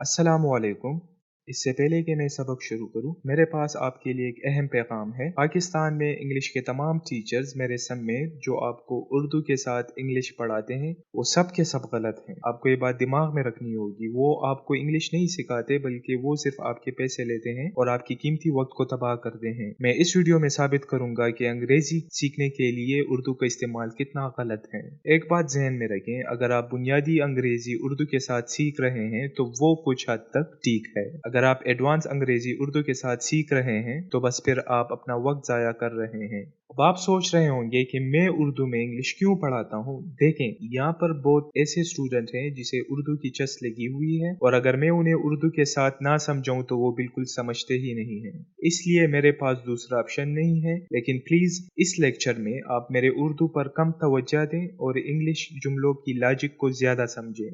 अस्सलामुअलैकुम। इससे पहले कि मैं सबक शुरू करूं, मेरे पास आपके लिए एक अहम पैगाम है। पाकिस्तान में इंग्लिश के तमाम टीचर्स मेरे समेत जो आपको उर्दू के साथ इंग्लिश पढ़ाते हैं, वो सब के सब गलत हैं। आपको ये बात दिमाग में रखनी होगी। वो आपको इंग्लिश नहीं सिखाते, बल्कि वो सिर्फ आपके पैसे लेते हैं और आपकी कीमती वक्त को तबाह करते हैं। मैं इस वीडियो में साबित करूंगा कि अंग्रेजी सीखने के लिए उर्दू का इस्तेमाल कितना गलत है। एक बात जहन में रखें, अगर आप बुनियादी अंग्रेजी उर्दू के साथ सीख रहे हैं तो वो कुछ हद तक ठीक है। अगर आप एडवांस अंग्रेजी उर्दू के साथ सीख रहे हैं तो बस फिर आप अपना वक्त जाया कर रहे हैं। अब आप सोच रहे होंगे कि मैं उर्दू में इंग्लिश क्यों पढ़ाता हूँ। देखें, यहाँ पर बहुत ऐसे स्टूडेंट हैं जिसे उर्दू की चस्प लगी हुई है, और अगर मैं उन्हें उर्दू के साथ ना समझाऊं तो वो बिल्कुल समझते ही नहीं हैं। इसलिए मेरे पास दूसरा ऑप्शन नहीं है। लेकिन प्लीज इस लेक्चर में आप मेरे उर्दू पर कम तवज्जो दें और इंग्लिश जुमलों की लॉजिक को ज्यादा समझें।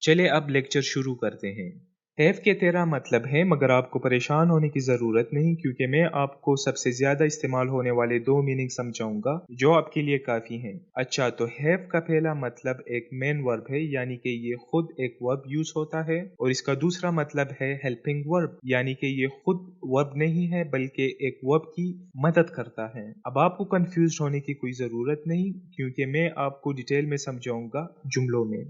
चले अब लेक्चर शुरू करते हैं। हैव के तेरा मतलब है, मगर आपको परेशान होने की ज़रूरत नहीं, क्योंकि मैं आपको सबसे ज़्यादा इस्तेमाल होने वाले दो मीनिंग समझाऊंगा जो आपके लिए काफ़ी हैं। अच्छा, तो हैव का पहला मतलब एक मेन वर्ब है, यानी कि ये खुद एक वर्ब यूज होता है, और इसका दूसरा मतलब है हेल्पिंग वर्ब, यानी कि ये खुद वर्ब नहीं है बल्कि एक वर्ब की मदद करता है। अब आपको कंफ्यूज होने की कोई ज़रूरत नहीं, क्योंकि मैं आपको डिटेल में समझाऊंगा जुमलों में।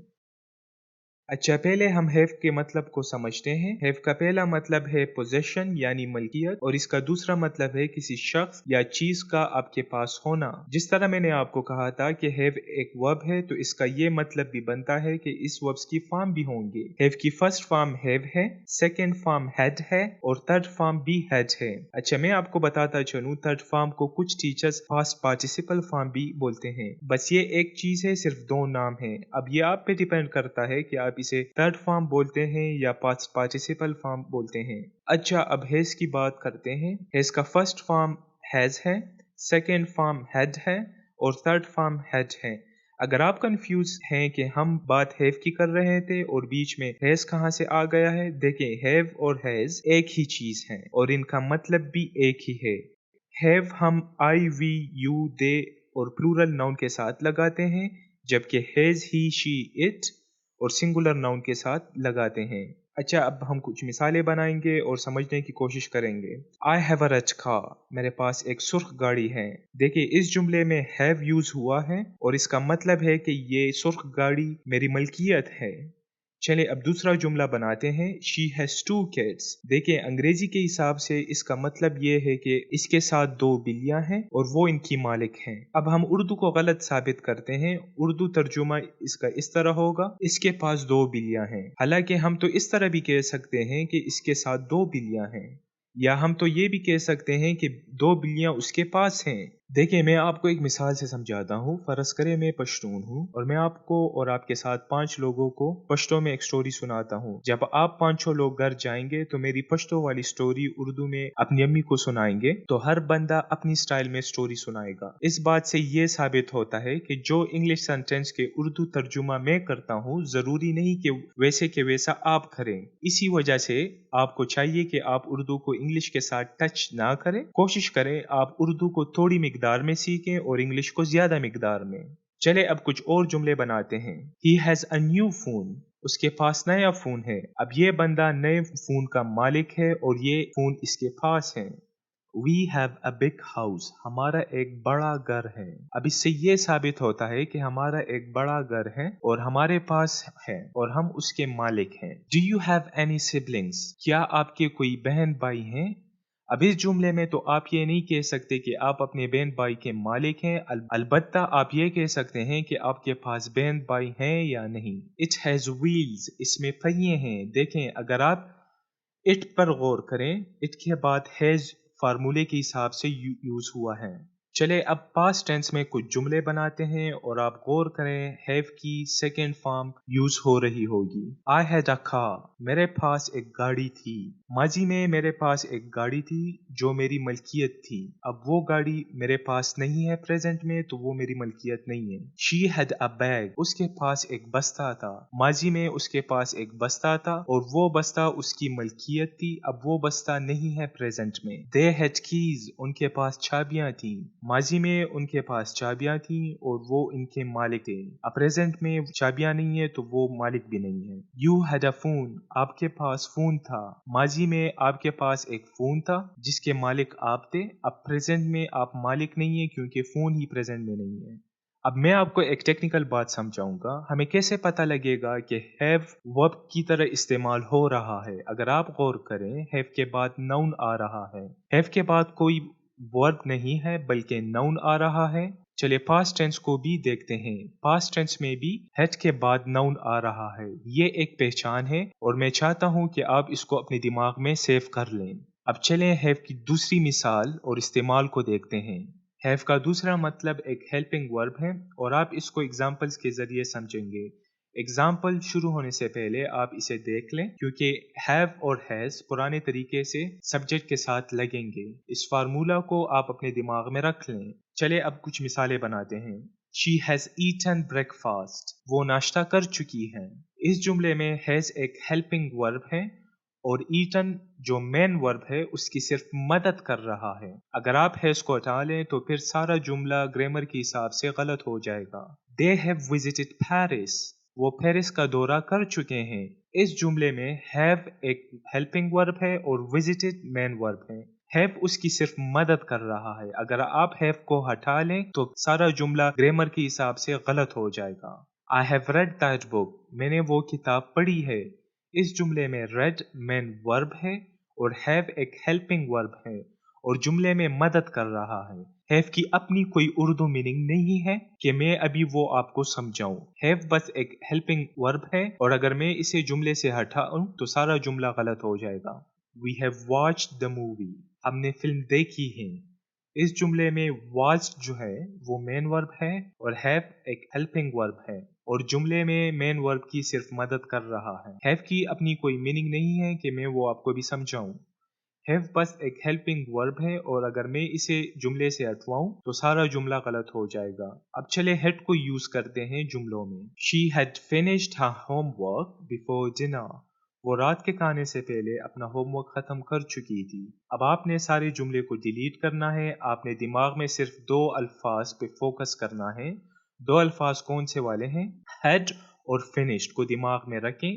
अच्छा, पहले हम हैव के मतलब को समझते हैं। हैव का पहला मतलब है पोजेशन यानी मलकियत, और इसका दूसरा मतलब है किसी शख्स या चीज का आपके पास होना। जिस तरह मैंने आपको कहा था कि हैव एक वर्ब है, तो इसका ये मतलब भी बनता है कि इस वर्ब्स की फॉर्म भी होंगे। हैव की फर्स्ट फॉर्म हैव है, सेकेंड फॉर्म हैड है, और थर्ड फॉर्म भी हैड है। अच्छा, मैं आपको बताता चलूं, थर्ड फॉर्म को कुछ टीचर्स पास्ट पार्टिसिपल फॉर्म भी बोलते हैं। बस ये एक चीज है, सिर्फ दो नाम है। अब ये आप पे डिपेंड करता है कि आप इसे थर्ड फॉर्म बोलते हैं या पास्ट पार्टिसिपल फॉर्म बोलते हैं। अच्छा, अब हैज की बात करते हैं। हैज का फर्स्ट फॉर्म हैज है, सेकेंड फॉर्म हैड है, और थर्ड फॉर्म हैड है। अगर आप कंफ्यूज हैं कि हम बात हैव की कर रहे थे और बीच में हैज कहां से आ गया है, देखें, हैव और हैज एक ही चीज है और इनका मतलब भी एक ही है। हैव हम आई वी यू दे और प्लूरल नाउन के साथ लगाते हैं, जबकि हैज ही शी इट और सिंगुलर नाउन के साथ लगाते हैं। अच्छा, अब हम कुछ मिसालें बनाएंगे और समझने की कोशिश करेंगे। I have a red car, मेरे पास एक सुर्ख गाड़ी है। देखिए, इस जुमले में हैव यूज हुआ है और इसका मतलब है कि ये सुर्ख गाड़ी मेरी मलकियत है। चलिए अब दूसरा जुमला बनाते हैं। She has two kids. देखिए, अंग्रेजी के हिसाब से इसका मतलब ये है कि इसके साथ दो बिल्लियां हैं और वो इनकी मालिक हैं। अब हम उर्दू को गलत साबित करते हैं। उर्दू तर्जुमा इसका इस तरह होगा, इसके पास दो बिल्लियां हैं। हालांकि हम तो इस तरह भी कह सकते हैं कि इसके साथ दो बिल्लियां हैं, या हम तो ये भी कह सकते हैं कि दो बिल्लियां उसके पास हैं। देखिए, मैं आपको एक मिसाल से समझाता हूँ। फर्ज करें मैं पश्तून हूँ और मैं आपको और आपके साथ 5 लोगों को पश्तो में एक स्टोरी सुनाता हूँ। जब आप 5-6 लोग घर जाएंगे तो मेरी पश्तो वाली स्टोरी उर्दू में अपनी अम्मी को सुनाएंगे, तो हर बंदा अपनी स्टाइल में स्टोरी सुनाएगा। इस बात से ये साबित होता है कि जो इंग्लिश सेंटेंस के उर्दू तर्जुमा मैं करता हूँ, जरूरी नहीं कि वैसे के वैसा आप करें। इसी वजह से आपको चाहिए कि आप उर्दू को इंग्लिश के साथ टच ना करें। कोशिश करें आप उर्दू को थोड़ी मिकदार में सीखें और इंग्लिश को ज्यादा मिकदार में। चले अब कुछ और जुमले बनाते हैं। He has a new phone, उसके पास नया फोन है। अब ये बंदा नए फोन का मालिक है और ये फोन इसके पास है। We have a big house, हमारा एक बड़ा घर है। अब इससे ये साबित होता है कि हमारा एक बड़ा घर है और हमारे पास है और हम उसके मालिक हैं। Do you have any siblings, क्या आपके कोई बहन भाई हैं? अब इस जुमले में तो आप ये नहीं कह सकते कि आप अपने बहन भाई के मालिक हैं। अलबत्ता आप ये कह सकते हैं कि आपके पास बहन भाई हैं या नहीं। It has wheels, इसमें पहिए हैं। देखें, अगर आप इट पर गौर करें, इट के बाद हैज फार्मूले के हिसाब से यूज हुआ है। चले अब पास्ट टेंस में कुछ जुमले बनाते हैं और आप गौर करें, हैव की सेकेंड फॉर्म यूज हो रही होगी। आई हैड अ कार, मेरे पास एक गाड़ी थी। माजी में मेरे पास एक गाड़ी थी जो मेरी मलकियत थी। अब वो गाड़ी मेरे पास नहीं है प्रेजेंट में, तो वो मेरी मलकियत नहीं है। She had a bag, उसके पास एक बस्ता था। माजी में उसके पास एक बस्ता था और वो बस्ता उसकी मलकियत थी। अब वो बस्ता नहीं है प्रेजेंट में। They had keys, उनके पास चाबियां थी। माजी में उनके पास चाबियां थी और वो इनके मालिक थे। अब प्रेजेंट में चाबियां नहीं है तो वो मालिक भी नहीं है। You had a phone, आपके पास फोन था। माजी में आपके पास एक फोन था जिसके मालिक आप थे। अब प्रेजेंट में आप मालिक नहीं है क्योंकि फोन ही प्रेजेंट में नहीं है। अब मैं आपको एक टेक्निकल बात समझाऊंगा। हमें कैसे पता लगेगा कि हैव वर्ब की तरह इस्तेमाल हो रहा है। अगर आप गौर करें, हैव के बाद नाउन आ रहा है। हैव के बाद कोई वर्ब नहीं है बल्कि नाउन आ रहा है। चलिए पास्ट टेंस को भी देखते हैं। पास्ट टेंस में भी हैड के बाद नाउन आ रहा है। ये एक पहचान है और मैं चाहता हूं कि आप इसको अपने दिमाग में सेव कर लें। अब चलें हैव की दूसरी मिसाल और इस्तेमाल को देखते हैं। हैव का दूसरा मतलब एक हेल्पिंग वर्ब है और आप इसको एग्जाम्पल्स के जरिए समझेंगे। एग्जाम्पल शुरू होने से पहले आप इसे देख लें क्योंकि हैव और हैज पुराने तरीके से सब्जेक्ट के साथ लगेंगे। इस फार्मूला को आप अपने दिमाग में रख लें। चले अब कुछ मिसालें बनाते हैं। She has eaten breakfast, वो नाश्ता कर चुकी है। इस जुमले में हैज एक हेल्पिंग वर्ब है और ईटन जो मेन वर्ब है उसकी सिर्फ मदद कर रहा है। अगर आप हैज को हटा लें तो फिर सारा जुमला ग्रामर के हिसाब से गलत हो जाएगा। They have visited Paris, वो पेरिस का दौरा कर चुके हैं। इस जुमले में हैव एक हेल्पिंग वर्ब है और विजिटेड मेन वर्ब है। हैव उसकी सिर्फ मदद कर रहा है। अगर आप हैव को हटा लें तो सारा जुमला ग्रामर के हिसाब से गलत हो जाएगा। I have read that book, मैंने वो किताब पढ़ी है। इस जुमले में read मेन वर्ब है और have एक हेल्पिंग वर्ब है और जुमले में मदद कर रहा है। हैव की अपनी कोई उर्दू मीनिंग नहीं है कि मैं अभी वो आपको समझाऊं। हैव बस एक हेल्पिंग वर्ब है और अगर मैं इसे जुमले से हटाऊं तो सारा जुमला गलत हो जाएगा। We have watched the movie, हमने फिल्म देखी है। इस जुमले में watched जो है वो मेन वर्ब है और have एक हेल्पिंग वर्ब है और जुमले में मेन वर्ब की सिर्फ मदद कर रहा है। have की अपनी कोई मीनिंग नहीं है कि मैं वो आपको भी समझाऊं। हैव बस एक हेल्पिंग वर्ब है और अगर मैं इसे जुमले से हटवाऊं तो सारा जुमला गलत हो जाएगा। अब चले हैड को यूज करते हैं जुमलों में। She had finished her homework before dinner, वो रात के खाने से पहले अपना होमवर्क खत्म कर चुकी थी। अब आपने सारे जुमले को डिलीट करना है। आपने दिमाग में सिर्फ दो अल्फाज पे फोकस करना है। दो अल्फाज कौन से वाले हैं? हैड और फिनिश्ड को दिमाग में रखें।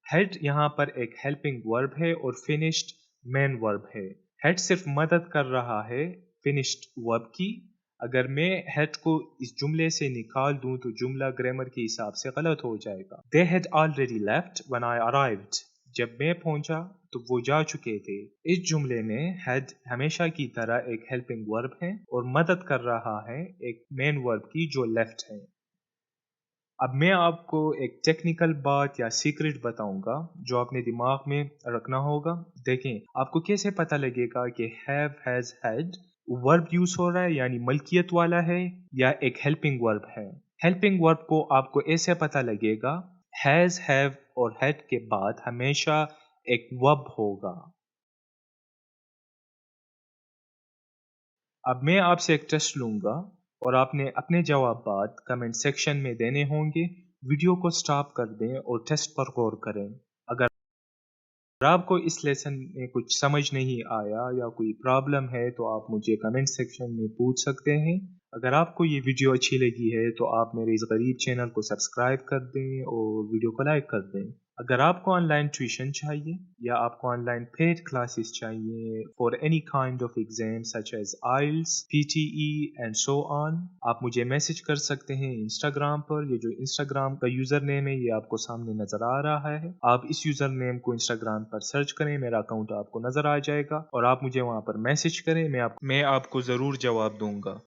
हैड यहाँ पर एक हेल्पिंग वर्ब है और फिनिश्ड मेन वर्ब है। हेड सिर्फ मदद कर रहा है फिनिश्ड वर्ब की। अगर मैं हेड को इस जुमले से निकाल दूं तो जुमला ग्रामर के हिसाब से गलत हो जाएगा। They had already left when I arrived, जब मैं पहुंचा तो वो जा चुके थे। इस जुमले में हैड हमेशा की तरह एक हेल्पिंग वर्ब है और मदद कर रहा है एक मेन वर्ब की जो लेफ्ट है। अब मैं आपको एक टेक्निकल बात या सीक्रेट बताऊंगा जो आपने दिमाग में रखना होगा। देखें आपको कैसे पता लगेगा कि have has had verb use हो रहा है यानी मलकियत वाला है या एक हेल्पिंग वर्ब है। हेल्पिंग वर्ब को आपको ऐसे पता लगेगा, हैज हैव और हैड के बाद हमेशा एक वर्ब होगा। अब मैं आपसे एक टेस्ट लूंगा और आपने अपने जवाबात कमेंट सेक्शन में देने होंगे। वीडियो को स्टॉप कर दें और टेस्ट पर गौर करें। अगर आपको इस लेसन में कुछ समझ नहीं आया या कोई प्रॉब्लम है तो आप मुझे कमेंट सेक्शन में पूछ सकते हैं। अगर आपको ये वीडियो अच्छी लगी है तो आप मेरे इस गरीब चैनल को सब्सक्राइब कर दें और वीडियो को लाइक कर दें। अगर आपको ऑनलाइन ट्यूशन चाहिए या आपको ऑनलाइन पेड क्लासेस चाहिए for any kind of exam such as IELTS, PTE and so on, आप मुझे मैसेज कर सकते हैं इंस्टाग्राम पर। ये जो इंस्टाग्राम का यूजर नेम है ये आपको सामने नजर आ रहा है। आप इस यूजर नेम को इंस्टाग्राम पर सर्च करें, मेरा अकाउंट आपको नजर आ जाएगा और आप मुझे वहां पर मैसेज करें, मैं आपको जरूर जवाब दूंगा।